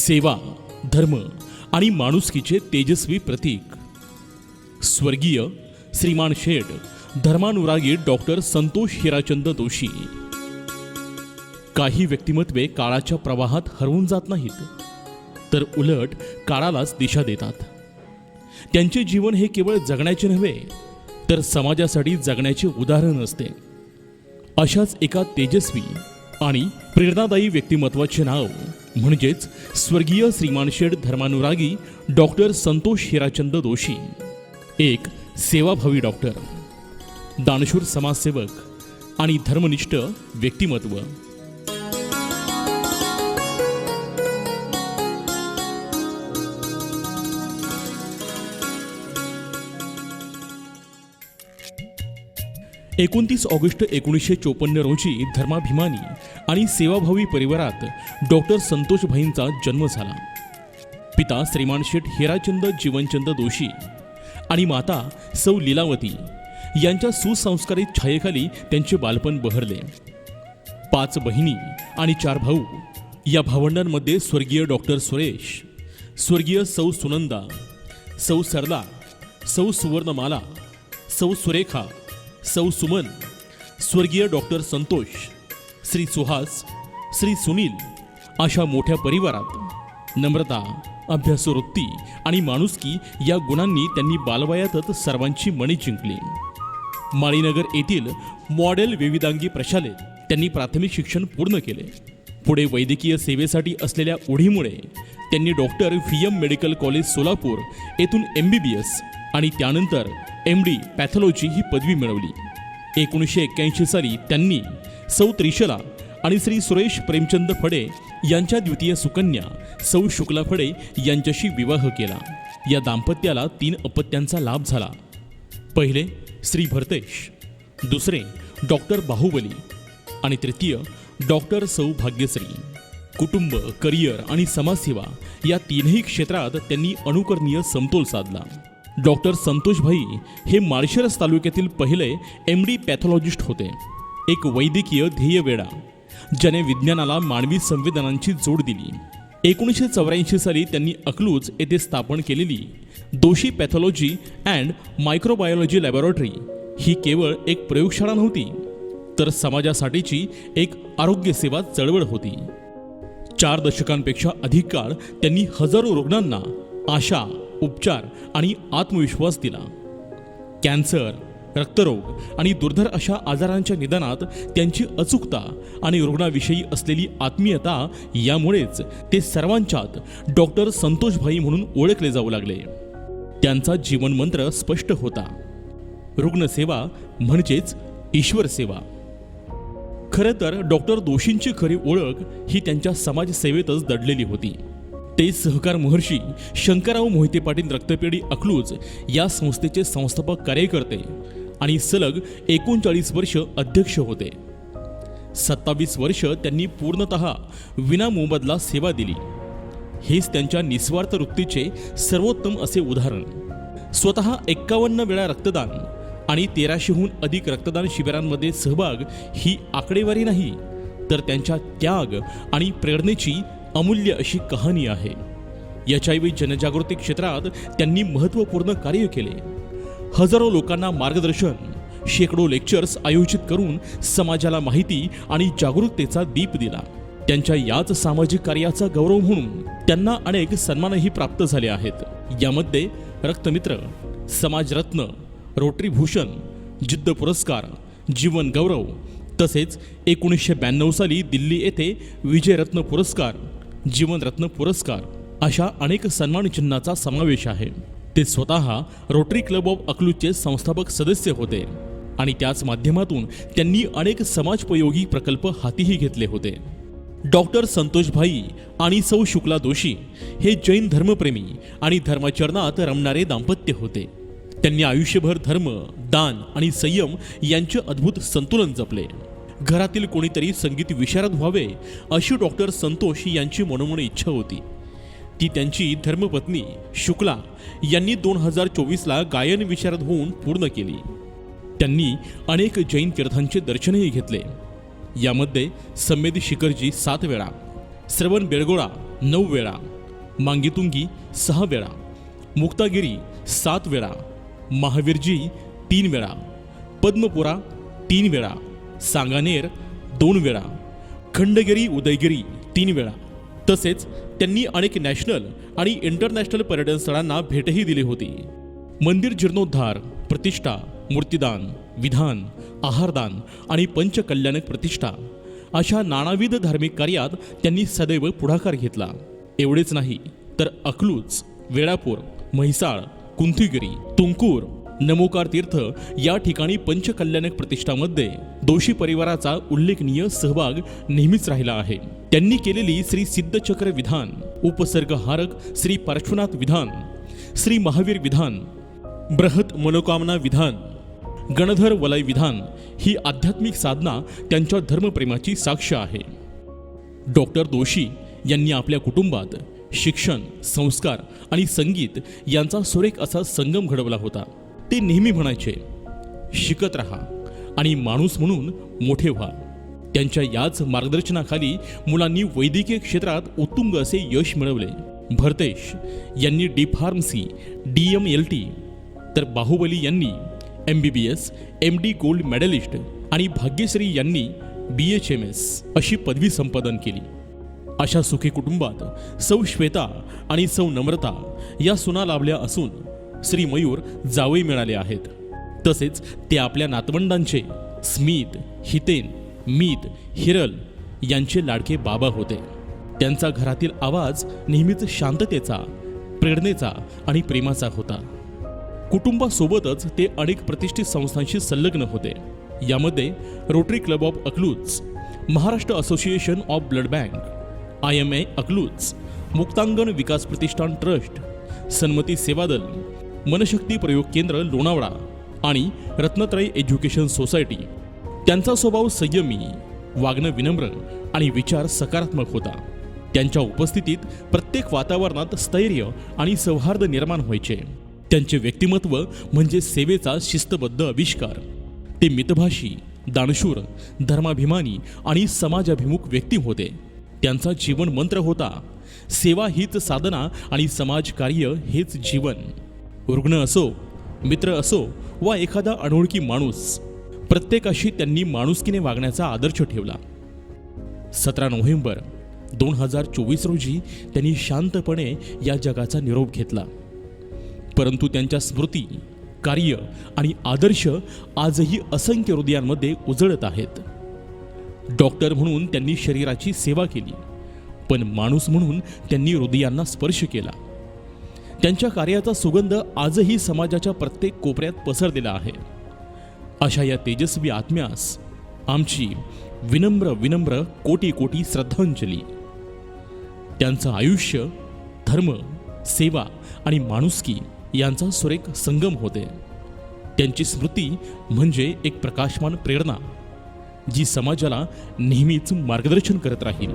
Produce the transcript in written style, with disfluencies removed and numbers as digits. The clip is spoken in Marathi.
सेवा, धर्म आणि माणुसकीचे तेजस्वी प्रतीक स्वर्गीय श्रीमान शेठ धर्मानुरागी डॉक्टर संतोष हिराचंद दोशी। काही व्यक्तिमत्वे काळाच्या प्रवाहात हरवून जात नाहीत, तर उलट काळालाच दिशा देतात। त्यांचे जीवन हे केवळ जगण्याचे नव्हे, तर समाजासाठी जगण्याचे उदाहरण असते। अशाच एका तेजस्वी आणि प्रेरणादायी व्यक्तिमत्वाचे नाव म्हणजेच स्वर्गीय श्रीमान शेठ धर्मानुरागी डॉक्टर संतोष हिराचंद दोशी। एक सेवाभावी डॉक्टर, दानशूर समाजसेवक आणि धर्मनिष्ठ व्यक्तिमत्व। ऑगस्ट 1954 रोजी धर्माभिमानी आणि सेवाभावी परिवारात डॉक्टर संतोषभाईंचा जन्म झाला। पिता श्रीमान शेठ हिराचंद जीवनचंद दोशी आणि माता सौ लीलावती यांच्या सुसंस्कारित छायेखाली त्यांचे बालपण बहरले। 5 बहिणी आणि 4 भाऊ। या भावंडांमध्ये स्वर्गीय डॉक्टर सुरेश, स्वर्गीय सौ सुनंदा, सौ सरला, सौ सुवर्णमाला, सौ सुरेखा, सौ सुमन, स्वर्गीय डॉक्टर संतोष, श्री सुहास, श्री सुनील अशा मोठ्या परिवारात नम्रता, अभ्यासवृत्ती आणि माणुसकी या गुणांनी त्यांनी बालवयातच सर्वांची मने जिंकली। माळीनगर येथील मॉडेल विविधांगी प्रशालेत त्यांनी प्राथमिक शिक्षण पूर्ण केले। पुढे वैद्यकीय सेवेसाठी असलेल्या ओढीमुळे त्यांनी doctor VM medical college Solapur येथून MBBS आणि त्यानंतर MD पॅथॉलॉजी ही पदवी मिळवली। 1981 साली त्यांनी सौ त्रिशला आणि श्री सुरेश प्रेमचंद फडे यांच्या द्वितीय सुकन्या सौ शुक्ला फडे यांच्याशी विवाह केला। या दाम्पत्याला 3 अपत्यांचा लाभ झाला। पहिले श्री भरतेश, दुसरे डॉक्टर बाहुबली आणि तृतीय डॉक्टर सौ भाग्यश्री। कुटुंब, करिअर आणि समाजसेवा या तीनही क्षेत्रात त्यांनी अनुकरणीय समतोल साधला। डॉक्टर संतोषभाई हे माळशिरस तालुक्यातील पहिले MD पॅथॉलॉजिस्ट होते, एक वैद्यकीय ध्येयवेडा ज्याने विज्ञानाला मानवी संवेदनांची जोड दिली। 1984 साली त्यांनी अकलूज येथे स्थापन केलेली Doshi pathology and microbiology laboratory ही केवळ एक प्रयोगशाळा नव्हती, तर समाजासाठीची एक आरोग्य सेवा चळवळ होती। 4 दशकांपेक्षा अधिक काळ त्यांनी हजारो रुग्णांना आशा, उपचार आणि आत्मविश्वास दिला। कॅन्सर, रक्तरोग आणि दुर्धर अशा आजारांच्या निदानात त्यांची अचूकता आणि रुग्णाविषयी असलेली आत्मीयता यामुळेच ते सर्वांच्यात डॉक्टर संतोषभाई म्हणून ओळखले जाऊ लागले। त्यांचा जीवनमंत्र स्पष्ट होता, रुग्णसेवा म्हणजेच ईश्वर सेवा। खरं तर डॉक्टर दोशींची खरी ओळख ही त्यांच्या समाजसेवेतच दडलेली होती। ते सहकार महर्षी शंकरराव मोहिते पाटील रक्तपेढी अकलूज या संस्थेचे संस्थापक कार्यकर्ते आणि सलग 39 वर्ष अध्यक्ष होते। 27 वर्ष त्यांनी पूर्णतः विनामोबदला सेवा दिली। हेच त्यांच्या निस्वार्थ वृत्तीचे सर्वोत्तम असे उदाहरण। स्वतः 51 वेळा रक्तदान आणि 1300हून अधिक रक्तदान शिबिरांमध्ये सहभाग ही आकडेवारी नाही, तर त्यांच्या त्याग आणि प्रेरणेची अमूल्य अशी कहाणी आहे। HIV जनजागृती क्षेत्रात त्यांनी महत्त्वपूर्ण कार्य केले। हजारो लोकांना मार्गदर्शन, शेकडो लेक्चर्स आयोजित करून समाजाला माहिती आणि जागरूकतेचा दीप दिला। त्यांच्या याच सामाजिक कार्याचा गौरव म्हणून त्यांना अनेक सन्मानही प्राप्त झाले आहेत। यामध्ये रक्तमित्र, समाजरत्न, रोटरी भूषण, जिद्द पुरस्कार, जीवन गौरव तसेच 1992 साली दिल्ली येथे विजयरत्न पुरस्कार, जीवनरत्न पुरस्कार अशा अनेक सन्मान चिन्हाचा समावेश आहे। ते स्वतः रोटरी क्लब ऑफ अकलूजचे संस्थापक सदस्य होते आणि त्याच माध्यमातून त्यांनी अनेक समाजोपयोगी प्रकल्प हातीही घेतले होते। डॉक्टर संतोषभाई आणि सौ शुक्ला दोशी हे जैन धर्मप्रेमी आणि धर्माचरणात रमणारे दाम्पत्य होते। त्यांनी आयुष्यभर धर्म, दान आणि संयम यांचे अद्भुत संतुलन जपले। घरातील कोणीतरी संगीत विशारद व्हावे अशी डॉक्टर संतोष यांची मनोमन इच्छा होती। ती त्यांची धर्मपत्नी शुक्ला यांनी 2024ला गायन विशारद होऊन पूर्ण केली। त्यांनी अनेक जैन तीर्थांचे दर्शनही घेतले। यामध्ये संमेद शिखरजी 7 वेळा, श्रवण बेळगोळा 9 वेळा, मांगीतुंगी 6 वेळा, मुक्तागिरी 7 वेळा, महावीरजी 3 वेळा, पद्मपुरा 3 वेळा, सांगानेर 2 वेळा, खंडगिरी उदयगिरी 3 वेळा. तसेच त्यांनी अनेक नॅशनल आणि इंटरनॅशनल पर्यटन स्थळांना भेटही दिली होती. मंदिर जीर्णोद्धार, प्रतिष्ठा, मूर्तिदान, विधान, आहारदान आणि पंचकल्याणक प्रतिष्ठा अशा नानाविध धार्मिक कार्यात त्यांनी सदैव पुढाकार घेतला. एवढेच नाही तर अकलूज, वेळापूर, म्हैसाळ, कुंथीगिरी, तुंकूर, नमोकार तीर्थ या ठिकाणी पंचकल्याणक प्रतिष्ठामध्ये दोषी परिवाराचा उल्लेखनीय सहभाग नेहमीच राहिला आहे. त्यांनी केलेली श्री सिद्धचक्र विधान, उपसर्गहारक श्री पार्श्वनाथ विधान, श्री महावीर विधान, बृहत मनोकामना विधान, गणधर वलय विधान ही आध्यात्मिक साधना त्यांच्या धर्मप्रेमाची साक्ष आहे. डॉक्टर दोशी यांनी आपल्या कुटुंबात शिक्षण, संस्कार आणि संगीत यांचा सुरेख असा संगम घडवला होता. ते नेहमी म्हणायचे, शिकत रहा आणि माणूस म्हणून मोठे व्हा. त्यांच्या याच मार्गदर्शनाखाली मुलांनी वैद्यकीय क्षेत्रात उत्तुंग असे यश मिळवले. भरतेश यांनी डी फार्मसी, DMLT, तर बाहुबली यांनी MBBS, MD गोल्ड मेडलिस्ट आणि भाग्यश्री यांनी BHMS अशी पदवी संपादन केली. अशा सुखी कुटुंबात सौ श्वेता आणि सौ नम्रता या सुना लाभल्या असून श्री मयूर जावई मिळाले आहेत. तसेच ते आपल्या नातवंडांचे स्मित, हितेन, मीत, हिरल यांचे लाडके बाबा होते. त्यांचा घरातील आवाज नेहमीच शांततेचा, प्रेरणेचा आणि प्रेमाचा होता. कुटुंबासोबतच ते अनेक प्रतिष्ठित संस्थांशी संलग्न होते. यामध्ये rotary club of Akluj, Maharashtra association of blood bank, IMA Akluj, Muktangan Vikas Pratishthan trust, Sanmati Sevadal, Manashakti Prayog Kendra Lonavala आणि रत्नत्रय एज्युकेशन सोसायटी. त्यांचा स्वभाव संयमी, वागणं विनम्र आणि विचार सकारात्मक होता. त्यांच्या उपस्थितीत प्रत्येक वातावरणात स्थैर्य आणि सौहार्द निर्माण व्हायचे. त्यांचे व्यक्तिमत्व म्हणजे सेवेचा शिस्तबद्ध आविष्कार. ते मितभाषी, दानशूर, धर्माभिमानी आणि समाजाभिमुख व्यक्ती होते. त्यांचा जीवन मंत्र होता, सेवा हीच साधना आणि समाजकार्य हेच जीवन. रुग्ण असो, मित्र असो वा एखादा अनोळखी माणूस, प्रत्येकाशी त्यांनी माणुसकीने वागण्याचा आदर्श ठेवला. 17 नोव्हेंबर 2024 रोजी त्यांनी शांतपणे या जगाचा निरोप घेतला. परंतु त्यांच्या स्मृती, कार्य आणि आदर्श आजही असंख्य हृदयांमध्ये उजळत आहेत. डॉक्टर म्हणून त्यांनी शरीराची सेवा केली, पण माणूस म्हणून त्यांनी हृदयांना स्पर्श केला. त्यांच्या कार्याचा सुगंध आजही समाजाच्या प्रत्येक कोपऱ्यात पसरलेला आहे. अशा या तेजस्वी आत्म्यास आमची विनम्र कोटी कोटी श्रद्धांजली. त्यांचं आयुष्य धर्म, सेवा आणि माणुसकी यांचा सुरेख संगम होते. त्यांची स्मृती म्हणजे एक प्रकाशमान प्रेरणा, जी समाजाला नेहमीच मार्गदर्शन करत राहील.